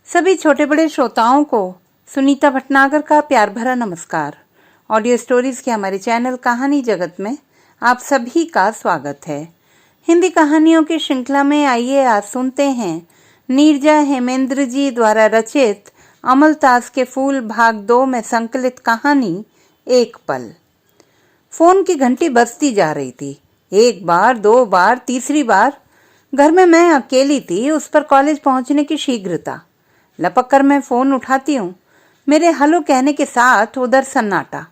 सभी छोटे बड़े श्रोताओं को सुनीता भटनागर का प्यार भरा नमस्कार। ऑडियो स्टोरीज के हमारे चैनल कहानी जगत में आप सभी का स्वागत है। हिंदी कहानियों की श्रृंखला में आइए आज सुनते हैं नीरजा हेमेंद्र जी द्वारा रचित अमलतास के फूल भाग 2 में संकलित कहानी एक पल। फोन की घंटी बजती जा रही थी। एक बार, दो बार, तीसरी बार। घर में मैं अकेली थी, उस पर कॉलेज पहुंचने की शीघ्रता। लपक कर मैं फोन उठाती हूँ। मेरे हेलो कहने के साथ उधर सन्नाटा।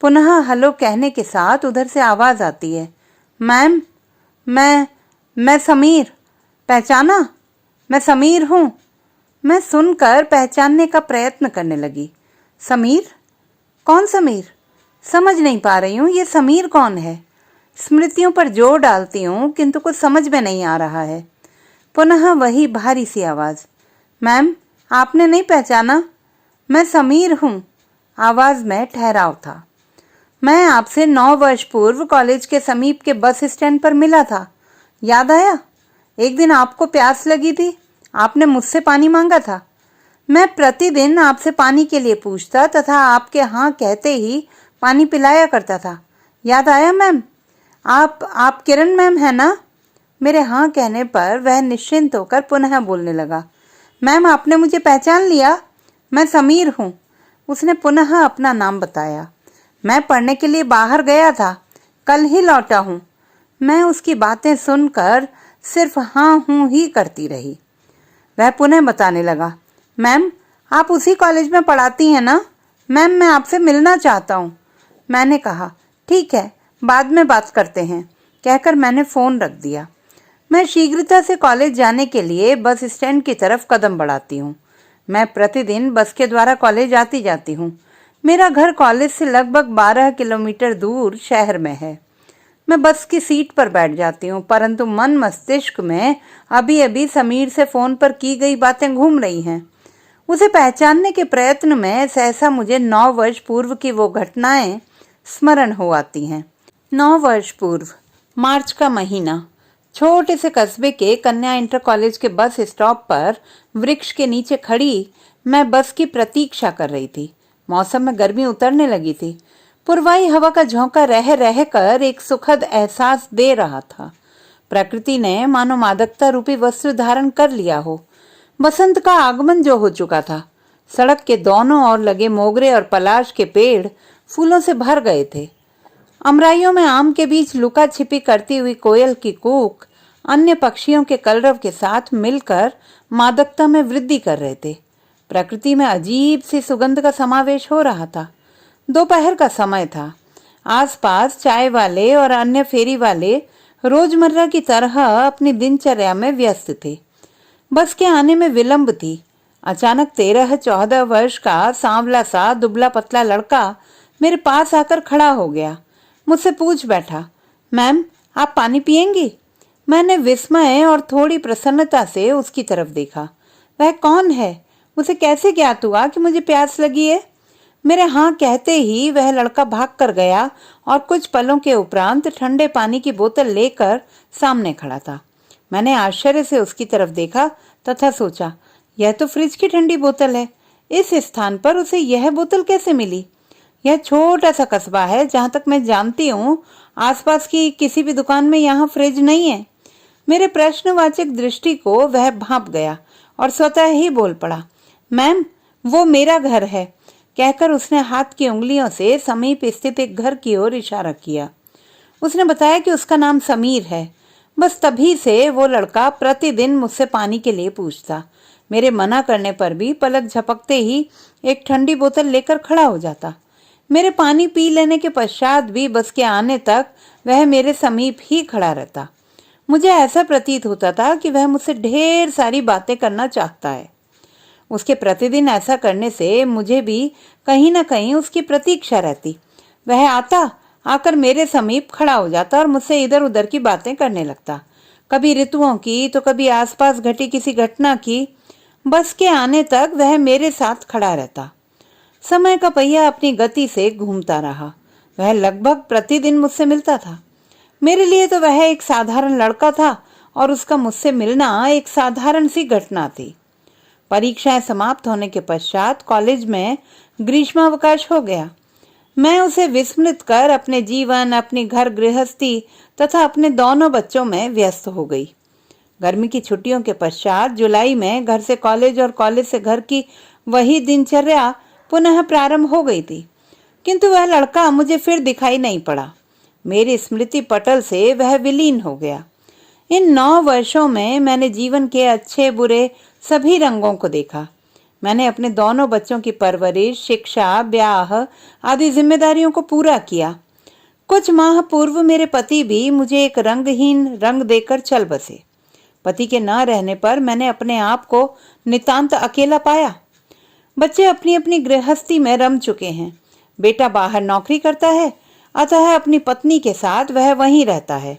पुनः हेलो कहने के साथ उधर से आवाज आती है, मैम, मैं समीर। पहचाना? मैं समीर हूँ। मैं सुनकर पहचानने का प्रयत्न करने लगी। समीर? कौन समीर? समझ नहीं पा रही हूँ, ये समीर कौन है? स्मृतियों पर जोर डालती हूँ किंतु कुछ समझ में नहीं आ रहा है। पुनः वही भारी सी आवाज, मैम, आपने नहीं पहचाना? मैं समीर हूँ। आवाज में ठहराव था। मैं आपसे 9 वर्ष पूर्व कॉलेज के समीप के बस स्टैंड पर मिला था। याद आया? एक दिन आपको प्यास लगी थी, आपने मुझसे पानी मांगा था। मैं प्रतिदिन आपसे पानी के लिए पूछता तथा आपके हाँ कहते ही पानी पिलाया करता था। याद आया मैम? आप किरण मैम है ना? मेरे हाँ कहने पर वह निश्चिंत होकर पुनः बोलने लगा, मैम, आपने मुझे पहचान लिया? मैं समीर हूँ। उसने पुनः अपना नाम बताया। मैं पढ़ने के लिए बाहर गया था, कल ही लौटा हूँ। मैं उसकी बातें सुनकर सिर्फ हाँ हूँ ही करती रही। वह पुनः बताने लगा, मैम, आप उसी कॉलेज में पढ़ाती हैं ना? मैम, मैं आपसे मिलना चाहता हूँ। मैंने कहा, ठीक है, बाद में बात करते हैं, कहकर मैंने फ़ोन रख दिया। मैं शीघ्रता से कॉलेज जाने के लिए बस स्टैंड की तरफ कदम बढ़ाती हूँ। मैं प्रतिदिन बस के द्वारा कॉलेज आती जाती हूँ। मेरा घर कॉलेज से लगभग 12 किलोमीटर दूर शहर में है। मैं बस की सीट पर बैठ जाती हूँ, परंतु मन मस्तिष्क में अभी अभी समीर से फ़ोन पर की गई बातें घूम रही हैं। उसे पहचानने के प्रयत्न में सहसा मुझे 9 वर्ष पूर्व की वो घटनाएं स्मरण हो आती हैं। 9 वर्ष पूर्व, मार्च का महीना। छोटे से कस्बे के कन्या इंटर कॉलेज के बस स्टॉप पर वृक्ष के नीचे खड़ी मैं बस की प्रतीक्षा कर रही थी। मौसम में गर्मी उतरने लगी थी। पूर्वाई हवा का झोंका रह रह कर एक सुखद एहसास दे रहा था। प्रकृति ने मानो मादकता रूपी वस्त्र धारण कर लिया हो। बसंत का आगमन जो हो चुका था। सड़क के दोनों ओर लगे मोगरे और पलाश के पेड़ फूलों से भर गए थे। अमराइयों में आम के बीच लुका छिपी करती हुई कोयल की कूक अन्य पक्षियों के कलरव के साथ मिलकर मादकता में वृद्धि कर रहे थे। प्रकृति में अजीब सी सुगंध का समावेश हो रहा था। दोपहर का समय था। आसपास चाय वाले और अन्य फेरी वाले रोजमर्रा की तरह अपनी दिनचर्या में व्यस्त थे। बस के आने में विलंब थी। अचानक 13-14 वर्ष का सांवला सा दुबला पतला लड़का मेरे पास आकर खड़ा हो गया। मुझसे पूछ बैठा, मैम, आप पानी पिएंगी? मैंने विस्मय और थोड़ी प्रसन्नता से उसकी तरफ देखा। वह कौन है? मुझे कैसे ज्ञात हुआ कि मुझे प्यास लगी है? मेरे हाँ कहते ही वह लड़का भाग कर गया और कुछ पलों के उपरांत ठंडे पानी की बोतल लेकर सामने खड़ा था। मैंने आश्चर्य से उसकी तरफ देखा तथा सोचा, यह तो फ्रिज की ठंडी बोतल है। इस स्थान पर उसे यह बोतल कैसे मिली? यह छोटा सा कस्बा है, जहां तक मैं जानती हूँ आसपास की किसी भी दुकान में यहाँ फ्रिज नहीं है। मेरे प्रश्नवाचक दृष्टि को वह भांप गया और स्वतः ही बोल पड़ा, मैम, वो मेरा घर है, कहकर उसने हाथ की उंगलियों से समीप स्थित एक घर की ओर इशारा किया। उसने बताया कि उसका नाम समीर है। बस तभी से वो लड़का प्रतिदिन मुझसे पानी के लिए पूछता। मेरे मना करने पर भी पलक झपकते ही एक ठंडी बोतल लेकर खड़ा हो जाता। मेरे पानी पी लेने के पश्चात भी बस के आने तक वह मेरे समीप ही खड़ा रहता। मुझे ऐसा प्रतीत होता था कि वह मुझसे ढेर सारी बातें करना चाहता है। उसके प्रतिदिन ऐसा करने से मुझे भी कहीं न कहीं उसकी प्रतीक्षा रहती। वह आकर मेरे समीप खड़ा हो जाता और मुझसे इधर उधर की बातें करने लगता, कभी ऋतुओं की तो कभी आसपास घटी किसी घटना की। बस के आने तक वह मेरे साथ खड़ा रहता। समय का पहिया अपनी गति से घूमता रहा। वह लगभग प्रतिदिन मुझसे मिलता था। मेरे लिए तो वह एक साधारण लड़का था और उसका मुझसे मिलना एक साधारण सी घटना थी। परीक्षाएं समाप्त होने के पश्चात कॉलेज में ग्रीष्मावकाश हो गया। मैं उसे विस्मृत कर अपने जीवन, अपनी घर गृहस्थी तथा अपने दोनों बच्चों में व्यस्त हो गई। गर्मी की छुट्टियों के पश्चात जुलाई में घर से कॉलेज और कॉलेज से घर की वही दिनचर्या पुनः प्रारंभ हो गई थी, किंतु वह लड़का मुझे फिर दिखाई नहीं पड़ा। मेरी स्मृति पटल से वह विलीन हो गया। इन 9 वर्षों में मैंने जीवन के अच्छे बुरे सभी रंगों को देखा। मैंने अपने दोनों बच्चों की परवरिश, शिक्षा, ब्याह आदि जिम्मेदारियों को पूरा किया। कुछ माह पूर्व मेरे पति भी मुझे एक रंगहीन रंग देकर चल बसे। पति के न रहने पर मैंने अपने आप को नितांत अकेला पाया। बच्चे अपनी अपनी गृहस्थी में रम चुके हैं। बेटा बाहर नौकरी करता है, अतः अपनी पत्नी के साथ वह वहीं रहता है।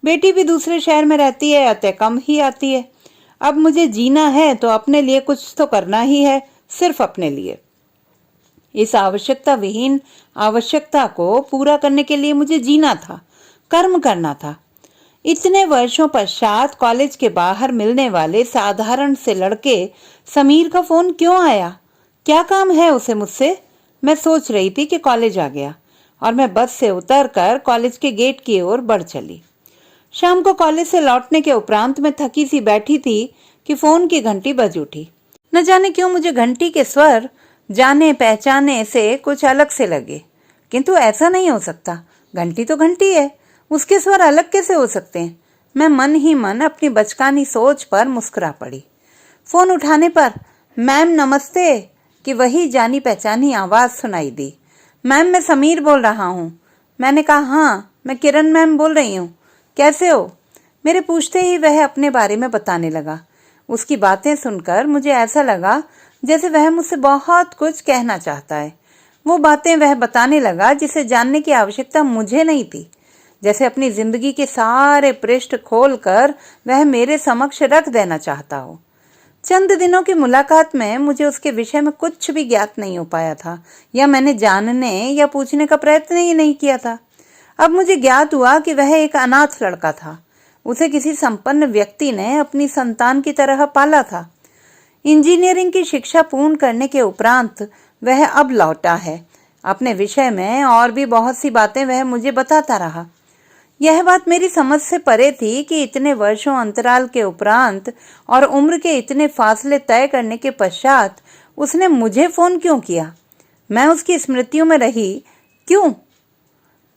बेटी भी दूसरे शहर में रहती है, अतः कम ही आती है। अब मुझे जीना है तो अपने लिए कुछ तो करना ही है, सिर्फ अपने लिए। इस आवश्यकता विहीन आवश्यकता को पूरा करने के लिए मुझे जीना था, कर्म करना था। इतने वर्षों पश्चात कॉलेज के बाहर मिलने वाले साधारण से लड़के समीर का फोन क्यों आया? क्या काम है उसे मुझसे? मैं सोच रही थी कि कॉलेज आ गया और मैं बस से उतरकर कॉलेज के गेट की ओर बढ़ चली। शाम को कॉलेज से लौटने के उपरांत मैं थकी सी बैठी थी कि फोन की घंटी बज उठी। न जाने क्यों मुझे घंटी के स्वर जाने पहचाने से कुछ अलग से लगे, किंतु ऐसा नहीं हो सकता। घंटी तो घंटी है, उसके स्वर अलग कैसे हो सकते हैं? मैं मन ही मन अपनी बचकानी सोच पर मुस्कुरा पड़ी। फोन उठाने पर मैम नमस्ते की वही जानी पहचानी आवाज सुनाई दी। मैम, मैं समीर बोल रहा हूँ। मैंने कहा, हाँ मैं किरण मैम बोल रही हूँ, कैसे हो? मेरे पूछते ही वह अपने बारे में बताने लगा। उसकी बातें सुनकर मुझे ऐसा लगा जैसे वह मुझसे बहुत कुछ कहना चाहता है। वो बातें वह बताने लगा जिसे जानने की आवश्यकता मुझे नहीं थी, जैसे अपनी जिंदगी के सारे पृष्ठ खोलकर वह मेरे समक्ष रख देना चाहता हो। चंद दिनों की मुलाकात में मुझे उसके विषय में कुछ भी ज्ञात नहीं हो पाया था, या मैंने जानने या पूछने का प्रयत्न ही नहीं किया था। अब मुझे ज्ञात हुआ कि वह एक अनाथ लड़का था। उसे किसी संपन्न व्यक्ति ने अपनी संतान की तरह पाला था। इंजीनियरिंग की शिक्षा पूर्ण करने के उपरांत वह अब लौटा है। अपने विषय में और भी बहुत सी बातें वह मुझे बताता रहा। यह बात मेरी समझ से परे थी कि इतने वर्षों अंतराल के उपरांत और उम्र के इतने फासले तय करने के पश्चात उसने मुझे फोन क्यों किया? मैं उसकी स्मृतियों में रही क्यों?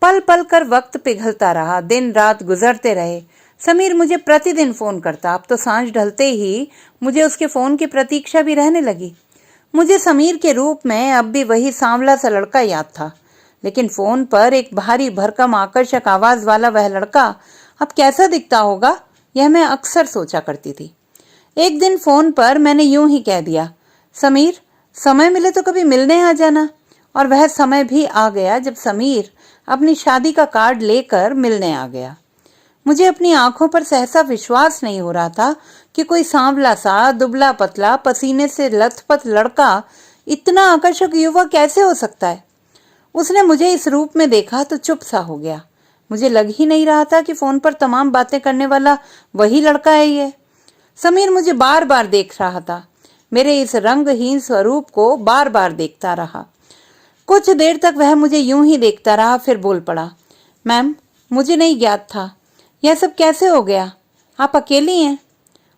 पल पल कर वक्त पिघलता रहा, दिन रात गुजरते रहे। समीर मुझे प्रतिदिन फोन करता। अब तो सांझ ढलते ही मुझे उसके फोन की प्रतीक्षा भी रहने लगी। मुझे समीर के रूप में अब भी वही सांवला सा लड़का याद था, लेकिन फोन पर एक भारी भरकम आकर्षक आवाज वाला वह लड़का अब कैसा दिखता होगा, यह मैं अक्सर सोचा करती थी। एक दिन फोन पर मैंने यूं ही कह दिया, समीर समय मिले तो कभी मिलने आ जाना। और वह समय भी आ गया जब समीर अपनी शादी का कार्ड लेकर मिलने आ गया। मुझे अपनी आंखों पर सहसा विश्वास नहीं हो रहा था कि कोई सांवला सा, दुबला पतला, पसीने से लथपथ लड़का इतना आकर्षक युवा कैसे हो सकता है। उसने मुझे इस रूप में देखा तो चुप सा हो गया। मुझे लग ही नहीं रहा था कि फोन पर तमाम बातें करने वाला वही लड़का है ये। समीर मुझे बार बार देख रहा था। मेरे इस रंगहीन स्वरूप को बार बार देखता रहा। कुछ देर तक वह मुझे यूं ही देखता रहा, फिर बोल पड़ा, मैम मुझे नहीं ज्ञात था, यह सब कैसे हो गया? आप अकेली हैं?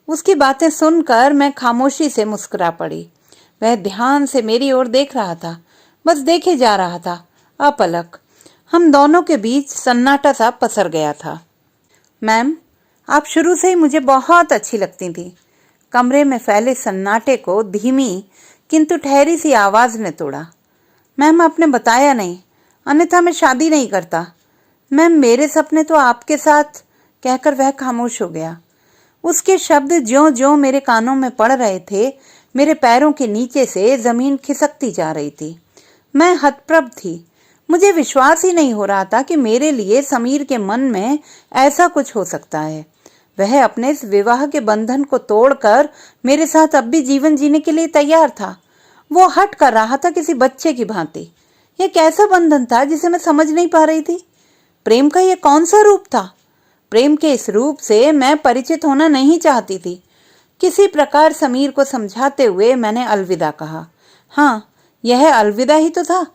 उसकी बातें सुनकर मैं खामोशी से मुस्कुरा पड़ी। वह ध्यान से मेरी ओर देख रहा था, बस देखे जा रहा था, अपलक। हम दोनों के बीच सन्नाटा सा पसर गया था। मैम, आप शुरू से ही मुझे बहुत अच्छी लगती थी। कमरे में फैले सन्नाटे को धीमी किंतु ठहरी सी आवाज ने तोड़ा। मैम, आपने बताया नहीं, अन्यथा मैं शादी नहीं करता। मैम, मेरे सपने तो आपके साथ, कहकर वह खामोश हो गया। उसके शब्द ज्यों ज्यों मेरे कानों में पड़ रहे थे, मेरे पैरों के नीचे से जमीन खिसकती जा रही थी। मैं हतप्रभ थी। मुझे विश्वास ही नहीं हो रहा था कि मेरे लिए समीर के मन में ऐसा कुछ हो सकता है। वह अपने इस विवाह के बंधन को तोड़कर मेरे साथ अब भी जीवन जीने के लिए तैयार था। वो हट कर रहा था किसी बच्चे की भांति। यह कैसा बंधन था जिसे मैं समझ नहीं पा रही थी? प्रेम का यह कौन सा रूप था? प्रेम के इस रूप से मैं परिचित होना नहीं चाहती थी। किसी प्रकार समीर को समझाते हुए मैंने अलविदा कहा। हाँ, यह अलविदा ही तो था।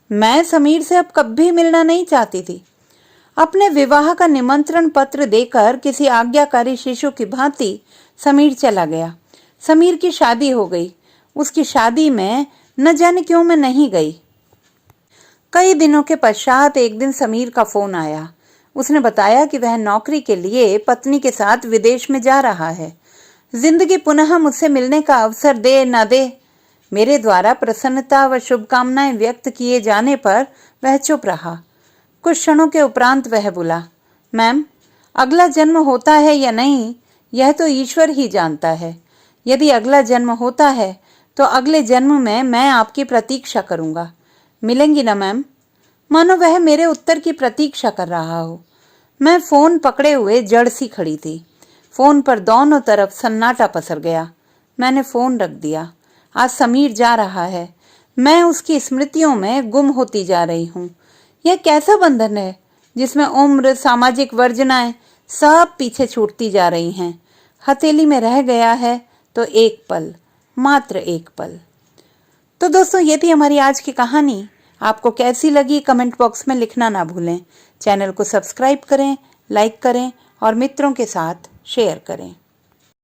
मैं समीर से अब कभी मिलना नहीं चाहती थी। अपने विवाह का निमंत्रण पत्र देकर किसी आज्ञाकारी शिशु की भांति समीर चला गया। समीर की शादी हो गई। उसकी शादी में न जाने क्यों मैं नहीं गई। कई दिनों के पश्चात एक दिन समीर का फोन आया। उसने बताया कि वह नौकरी के लिए पत्नी के साथ विदेश में जा रहा है। जिंदगी पुनः मुझसे मिलने का अवसर दे न दे, मेरे द्वारा प्रसन्नता व शुभकामनाएं व्यक्त किए जाने पर वह चुप रहा। कुछ क्षणों के उपरांत वह बोला, मैम, अगला जन्म होता है या नहीं यह तो ईश्वर ही जानता है। यदि अगला जन्म होता है तो अगले जन्म में मैं आपकी प्रतीक्षा करूंगा। मिलेंगी ना मैम? मानो वह मेरे उत्तर की प्रतीक्षा कर रहा हो। मैं फोन पकड़े हुए जड़ सी खड़ी थी। फोन पर दोनों तरफ सन्नाटा पसर गया। मैंने फोन रख दिया। आज समीर जा रहा है। मैं उसकी स्मृतियों में गुम होती जा रही हूँ। यह कैसा बंधन है जिसमें उम्र, सामाजिक वर्जनाएं सब पीछे छूटती जा रही हैं। हथेली में रह गया है तो एक पल, मात्र एक पल। तो दोस्तों, ये थी हमारी आज की कहानी। आपको कैसी लगी कमेंट बॉक्स में लिखना ना भूलें। चैनल को सब्सक्राइब करें, लाइक करें और मित्रों के साथ शेयर करें।